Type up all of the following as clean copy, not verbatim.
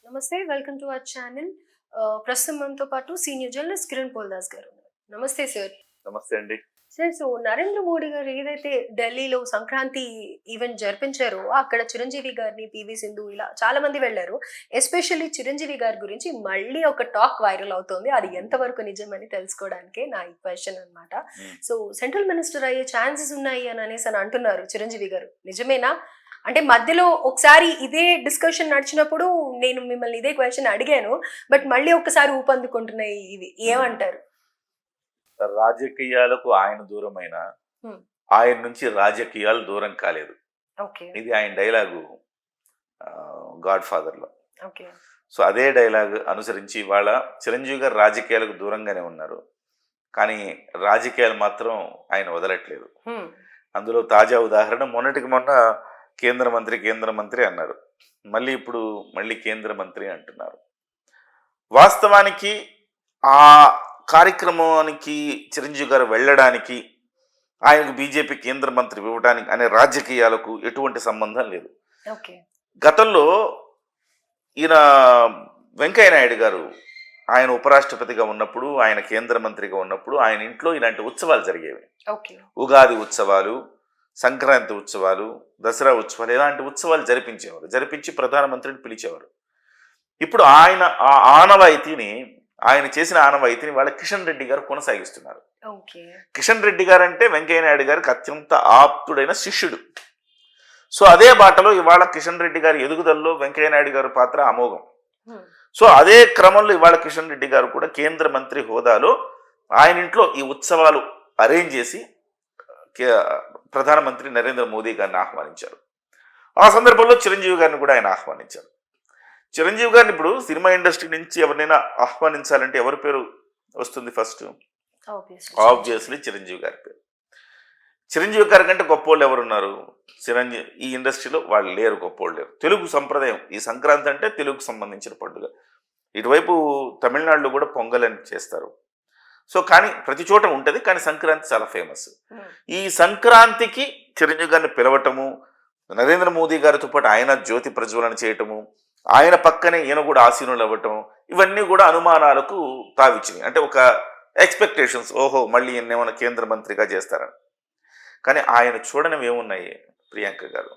నమస్తే. Welcome to our channel. ప్రస్తుతం మనతో పాటు సీనియర్ జర్నలిస్ట్ కిరణ్ పోల్దాస్ గారు ఉన్నారు. నమస్తే సార్. నమస్తే అండి. సార్, నరేంద్ర మోడీ గారు ఏదైతే ఢిల్లీలో సంక్రాంతి ఈవెంట్ జరిపించారో అక్కడ చిరంజీవి గారిని, పివి సింధు ఇలా చాలా మంది వెళ్లారు. ఎస్పెషల్లీ చిరంజీవి గారి గురించి మళ్ళీ ఒక టాక్ వైరల్ అవుతోంది. అది ఎంతవరకు నిజమని తెలుసుకోవడానికే నా ఈ క్వశ్చన్ అన్నమాట. సో సెంట్రల్ మినిస్టర్ అయ్యే ఛాన్సెస్ ఉన్నాయి అని అనేసి అంటున్నారు చిరంజీవి గారు. నిజమేనా? అంటే మధ్యలో ఒకసారి ఇదే డిస్కషన్ నడిచినప్పుడు నేను మిమ్మల్ని ఇదే క్వశ్చన్ అడిగాను. బట్ మళ్ళీ ఒక్కసారి ఊపందుకుంటున్నాయి ఇవి. ఏమంటారు? రాజకీయాలకు ఆయన దూరమైన ఆయన నుంచి రాజకీయాలు దూరం కాలేదు. ఇది ఆయన డైలాగు గాడ్ ఫాదర్ లో. సో అదే డైలాగ్ అనుసరించి ఇవాళ చిరంజీవి గారు రాజకీయాలకు దూరంగానే ఉన్నారు, కానీ రాజకీయాలు మాత్రం ఆయన వదలట్లేదు. అందులో తాజా ఉదాహరణ మొన్నటికి మొన్న కేంద్ర మంత్రి అన్నారు, ఇప్పుడు కేంద్ర మంత్రి అంటున్నారు. వాస్తవానికి ఆ కార్యక్రమానికి చిరంజీవి గారు వెళ్ళడానికి, ఆయనకు బీజేపీ కేంద్ర మంత్రి ఇవ్వడానికి అనే రాజకీయాలకు ఎటువంటి సంబంధం లేదు. గతంలో ఈయన వెంకయ్య నాయుడు గారు ఆయన ఉపరాష్ట్రపతిగా ఉన్నప్పుడు, ఆయన కేంద్ర మంత్రిగా ఉన్నప్పుడు ఆయన ఇంట్లో ఇలాంటి ఉత్సవాలు జరిగేవి. ఉగాది ఉత్సవాలు, సంక్రాంతి ఉత్సవాలు, దసరా ఉత్సవాలు, ఇలాంటి ఉత్సవాలు జరిపించి ప్రధానమంత్రిని పిలిచేవారు. ఇప్పుడు ఆయన చేసిన ఆనవాయితీని వాళ్ళ కిషన్ రెడ్డి గారు కొనసాగిస్తున్నారు. కిషన్ రెడ్డి గారు అంటే వెంకయ్య నాయుడు గారికి అత్యంత ఆప్తుడైన శిష్యుడు. సో అదే బాటలో ఇవాళ కిషన్ రెడ్డి గారి ఎదుగుదలలో వెంకయ్య నాయుడు గారి పాత్ర అమోఘం. సో అదే క్రమంలో ఇవాళ కిషన్ రెడ్డి గారు కూడా కేంద్ర మంత్రి హోదాలో ఆయన ఇంట్లో ఈ ఉత్సవాలు అరేంజ్ చేసి ప్రధానమంత్రి నరేంద్ర మోదీ గారిని ఆహ్వానించారు. ఆ సందర్భంలో చిరంజీవి గారిని కూడా ఆయన ఆహ్వానించారు. చిరంజీవి గారిని ఇప్పుడు సినిమా ఇండస్ట్రీ నుంచి ఎవరినైనా ఆహ్వానించాలంటే ఎవరి పేరు వస్తుంది? ఫస్ట్ ఆబ్వియస్లీ చిరంజీవి గారి పేరు. చిరంజీవి గారి కంటే గొప్పోళ్ళు ఎవరున్నారు? ఈ ఇండస్ట్రీలో వాళ్ళు లేరు, గొప్పోళ్ళు లేరు. తెలుగు సంప్రదాయం, ఈ సంక్రాంతి అంటే తెలుగుకు సంబంధించిన పండుగ. ఇటువైపు తమిళనాడులో కూడా పొంగల్ అని చేస్తారు. సో కానీ ప్రతి చోట ఉంటుంది, కానీ సంక్రాంతి చాలా ఫేమస్. ఈ సంక్రాంతికి చిరంజీవి గారిని పిలవటము, నరేంద్ర మోదీ గారితో పాటు ఆయన జ్యోతి ప్రజ్వలన చేయటము, ఆయన పక్కనే ఈయన కూడా ఆసీనులు అవ్వటం, ఇవన్నీ కూడా అనుమానాలకు తావిచ్చినాయి. అంటే ఒక ఎక్స్పెక్టేషన్స్, ఓహో మళ్ళీ ఏమైనా కేంద్ర మంత్రిగా చేస్తారని. కానీ ఆయన చూడనివి ఏమున్నాయి ప్రియాంక గారు?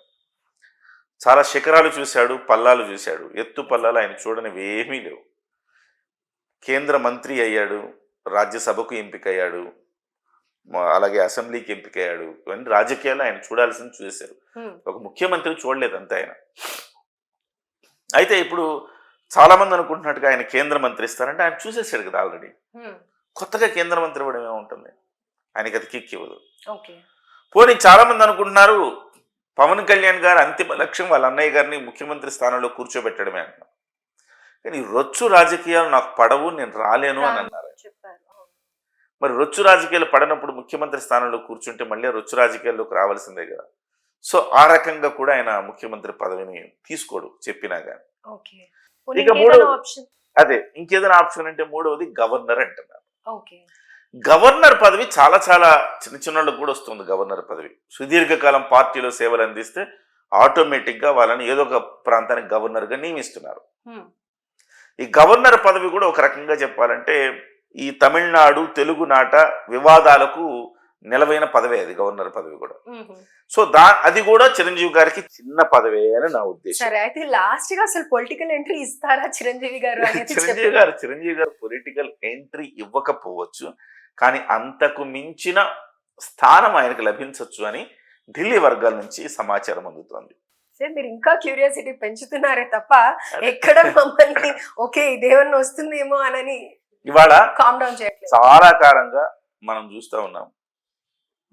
చాలా శిఖరాలు చూశాడు, పల్లాలు చూశాడు. ఎత్తు పల్లాలు ఆయన చూడనివి ఏమీ లేవు. కేంద్ర మంత్రి అయ్యాడు, రాజ్యసభకు ఎంపికయ్యాడు, అలాగే అసెంబ్లీకి ఎంపికయ్యాడు. ఇవన్నీ రాజకీయాలు ఆయన చూడాల్సింది చూసేశారు. ఒక ముఖ్యమంత్రి చూడలేదు అంతే ఆయన. అయితే ఇప్పుడు చాలా మంది అనుకుంటున్నట్టుగా ఆయన కేంద్ర మంత్రి ఇస్తారంటే ఆయన చూసేసాడు కదా ఆల్రెడీ. కొత్తగా కేంద్ర మంత్రి ఇవ్వడం ఏముంటుంది? ఆయనకి అది కిక్ ఇవ్వదు. పోనీ చాలా మంది అనుకుంటున్నారు పవన్ కళ్యాణ్ గారు అంతిమ లక్ష్యం వాళ్ళ అన్నయ్య గారిని ముఖ్యమంత్రి స్థానంలో కూర్చోబెట్టడమే అంటున్నారు. కానీ రొచ్చు రాజకీయాలు నాకు పడవు, నేను రాలేను అని అన్నారు. మరి రొచ్చు రాజకీయాలు పడనప్పుడు ముఖ్యమంత్రి స్థానంలో కూర్చుంటే మళ్ళీ రొచ్చు రాజకీయాల్లోకి రావాల్సిందే కదా. సో ఆ రకంగా కూడా ఆయన ముఖ్యమంత్రి పదవిని తీసుకోడు చెప్పినా కానీ. ఇక ఇంకేదైనా ఆప్షన్ అంటే మూడవది గవర్నర్ అంటున్నారు. గవర్నర్ పదవి చాలా చాలా చిన్న కూడా వస్తుంది. గవర్నర్ పదవి సుదీర్ఘకాలం పార్టీలో సేవలు అందిస్తే ఆటోమేటిక్గా వాళ్ళని ఏదో ఒక ప్రాంతానికి గవర్నర్గా నియమిస్తున్నారు. ఈ గవర్నర్ పదవి కూడా ఒక రకంగా చెప్పాలంటే ఈ తమిళనాడు తెలుగు నాట వివాదాలకు నిలవైన పదవే అది, గవర్నర్ పదవి కూడా. సో అది కూడా చిరంజీవి గారికి చిన్న పదవే అని నా ఉద్దేశం. లాస్ట్ గా అసలు పొలిటికల్ ఎంట్రీ ఇస్తారా చిరంజీవి గారు? చిరంజీవి గారు పొలిటికల్ ఎంట్రీ ఇవ్వకపోవచ్చు, కానీ అంతకు మించిన స్థానం ఆయనకు లభించవచ్చు అని ఢిల్లీ వర్గాల నుంచి సమాచారం అందుతోంది. మీరు ఇంకా క్యూరియాసిటీ పెంచుతున్నారే తప్ప ఎక్కడ మమ్మల్ని ఓకే ఇదేమన్నా వస్తుందేమో అని ఇవాళ కామ్ డౌన్ చేయట్లేదు. చాలా కాలంగా మనం చూస్తూ ఉన్నాం,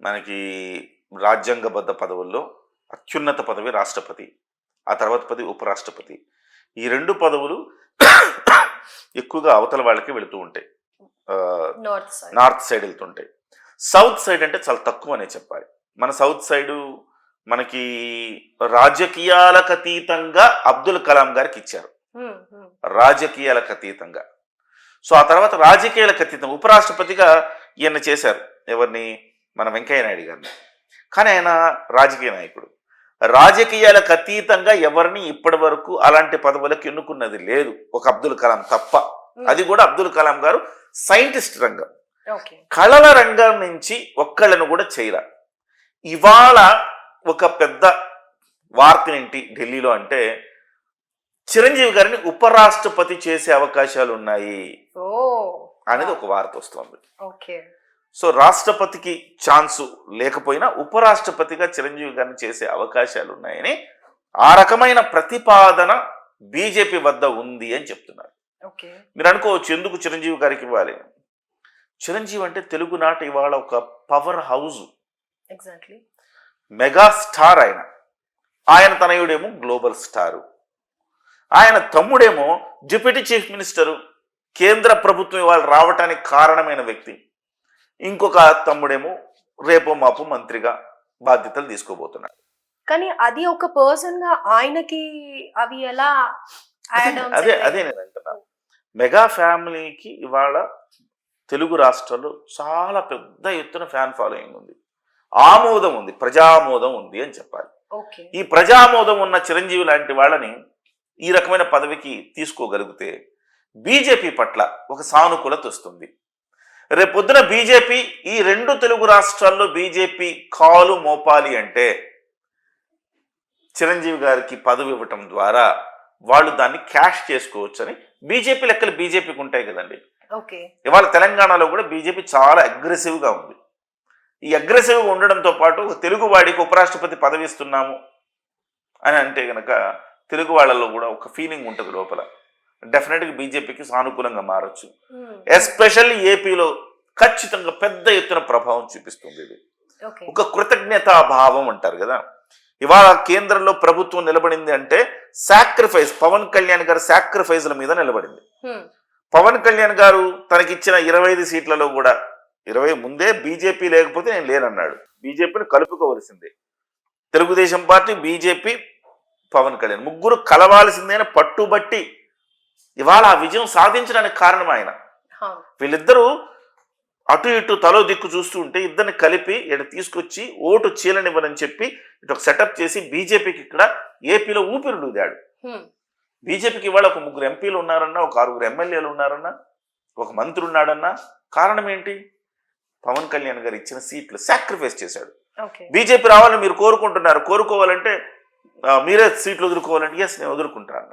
మనకి రాజ్యాంగబద్ధ పదవుల్లో అత్యున్నత పదవి రాష్ట్రపతి, ఆ తర్వాత పదవి ఉపరాష్ట్రపతి. ఈ రెండు పదవులు ఎక్కువగా అవతల వాళ్ళకి వెళుతూ ఉంటాయి, నార్త్ సైడ్ వెళ్తుంటాయి. సౌత్ సైడ్ అంటే చాలా తక్కువ అనే చెప్పాలి. మన సౌత్ సైడు మనకి రాజకీయాలకు అతీతంగా అబ్దుల్ కలాం గారికి ఇచ్చారు, రాజకీయాలకు అతీతంగా. సో ఆ తర్వాత రాజకీయాలకు అతీతం ఉపరాష్ట్రపతిగా ఈయన చేశారు. ఎవరిని? మన వెంకయ్య నాయుడు గారిని. కానీ ఆయన రాజకీయ నాయకుడు. రాజకీయాలకు అతీతంగా ఎవరిని ఇప్పటి వరకు అలాంటి పదవులకు ఎన్నుకున్నది లేదు, ఒక అబ్దుల్ కలాం తప్ప. అది కూడా అబ్దుల్ కలాం గారు సైంటిస్ట్ రంగం, ఓకే. కళల రంగం నుంచి ఒక్కళ్ళను కూడా చేయరా. ఇవాళ ఒక పెద్ద వార్త ఏంటి ఢిల్లీలో అంటే, చిరంజీవి గారిని ఉపరాష్ట్రపతి చేసే అవకాశాలు ఉన్నాయి ఓ అనేది ఒక వార్త వస్తుంది. ఓకే. సో రాష్ట్రపతికి ఛాన్సు లేకపోయినా ఉపరాష్ట్రపతిగా చిరంజీవి గారిని చేసే అవకాశాలు ఉన్నాయని ఆ రకమైన ప్రతిపాదన బీజేపీ వద్ద ఉంది అని చెప్తున్నారు. ఓకే. మీరు అనుకోవచ్చు ఎందుకు చిరంజీవి గారికి ఇవ్వాలి. చిరంజీవి అంటే తెలుగునాట ఇవాళ ఒక power house, exactly. Mega star. ఆయన తనయుడేమో గ్లోబల్ స్టారు, ఆయన తమ్ముడేమో డిప్యూటీ చీఫ్ మినిస్టరు, కేంద్ర ప్రభుత్వం ఇవాళ రావటానికి కారణమైన వ్యక్తి. ఇంకొక తమ్ముడేమో రేపో మాపు మంత్రిగా బాధ్యతలు తీసుకోబోతున్నాడు. కానీ అది ఒక పర్సన్ గా ఆయనకి అవి ఎలా అదే నేను అంటున్నాను. మెగా ఫ్యామిలీకి ఇవాళ తెలుగు రాష్ట్రాల్లో చాలా పెద్ద ఎత్తున ఫ్యాన్ ఫాలోయింగ్ ఉంది, ఆమోదం ఉంది, ప్రజామోదం ఉంది అని చెప్పాలి. ఈ ప్రజామోదం ఉన్న చిరంజీవి లాంటి వాళ్ళని ఈ రకమైన పదవికి తీసుకోగలిగితే బీజేపీ పట్ల ఒక సానుకూలత వస్తుంది. రేపొద్దున బీజేపీ ఈ రెండు తెలుగు రాష్ట్రాల్లో బీజేపీ కాలు మోపాలి అంటే చిరంజీవి గారికి పదవి ఇవ్వటం ద్వారా వాళ్ళు దాన్ని క్యాష్ చేసుకోవచ్చు అని బీజేపీ లెక్కలు బీజేపీకి ఉంటాయి కదండి. ఇవాళ తెలంగాణలో కూడా బీజేపీ చాలా అగ్రెసివ్గా ఉంది. ఈ అగ్రెసివ్గా ఉండడంతో పాటు తెలుగు వాడికి ఉపరాష్ట్రపతి పదవి ఇస్తున్నాము అని అంటే కనుక తెలుగు వాళ్ళలో కూడా ఒక ఫీలింగ్ ఉంటుంది లోపల. డెఫినెట్గా బీజేపీకి సానుకూలంగా మారచ్చు. ఎస్పెషల్లీ ఏపీలో ఖచ్చితంగా పెద్ద ఎత్తున ప్రభావం చూపిస్తుంది. ఇది ఒక కృతజ్ఞతా భావం అంటారు కదా. ఇవాళ కేంద్రంలో ప్రభుత్వం నిలబడింది అంటే సాక్రిఫైస్, పవన్ కళ్యాణ్ గారు సాక్రిఫైస్ల మీద నిలబడింది. పవన్ కళ్యాణ్ గారు తనకిచ్చిన 25 సీట్లలో కూడా 20 ముందే బీజేపీ లేకపోతే నేను లేనన్నాడు. బీజేపీని కలుపుకోవలసిందే. తెలుగుదేశం పార్టీ, బీజేపీ, పవన్ కళ్యాణ్ ముగ్గురు కలవాల్సిందే పట్టుబట్టి ఇవాళ ఆ విజయం సాధించడానికి కారణం ఆయన. వీళ్ళిద్దరూ అటు ఇటు తలో దిక్కు చూస్తూ ఉంటే ఇద్దరిని కలిపి ఇక్కడ తీసుకొచ్చి ఓటు చీలనివ్వనని చెప్పి ఇటు ఒక సెటప్ చేసి బీజేపీకి ఇక్కడ ఏపీలో ఊపిరిలుదాడు. బీజేపీకి ఇవాళ ఒక 3 ఎంపీలు ఉన్నారన్నా, ఒక 6 ఎమ్మెల్యేలు ఉన్నారన్నా, ఒక మంత్రి ఉన్నాడన్నా. కారణం ఏంటి? పవన్ కళ్యాణ్ గారు ఇచ్చిన సీట్లు సాక్రిఫైస్ చేశాడు. బీజేపీ రావాలని మీరు కోరుకుంటున్నారు, కోరుకోవాలంటే మీరే సీట్లు వదులుకోవాలంటే ఎస్ నేను వదులుకుంటాను.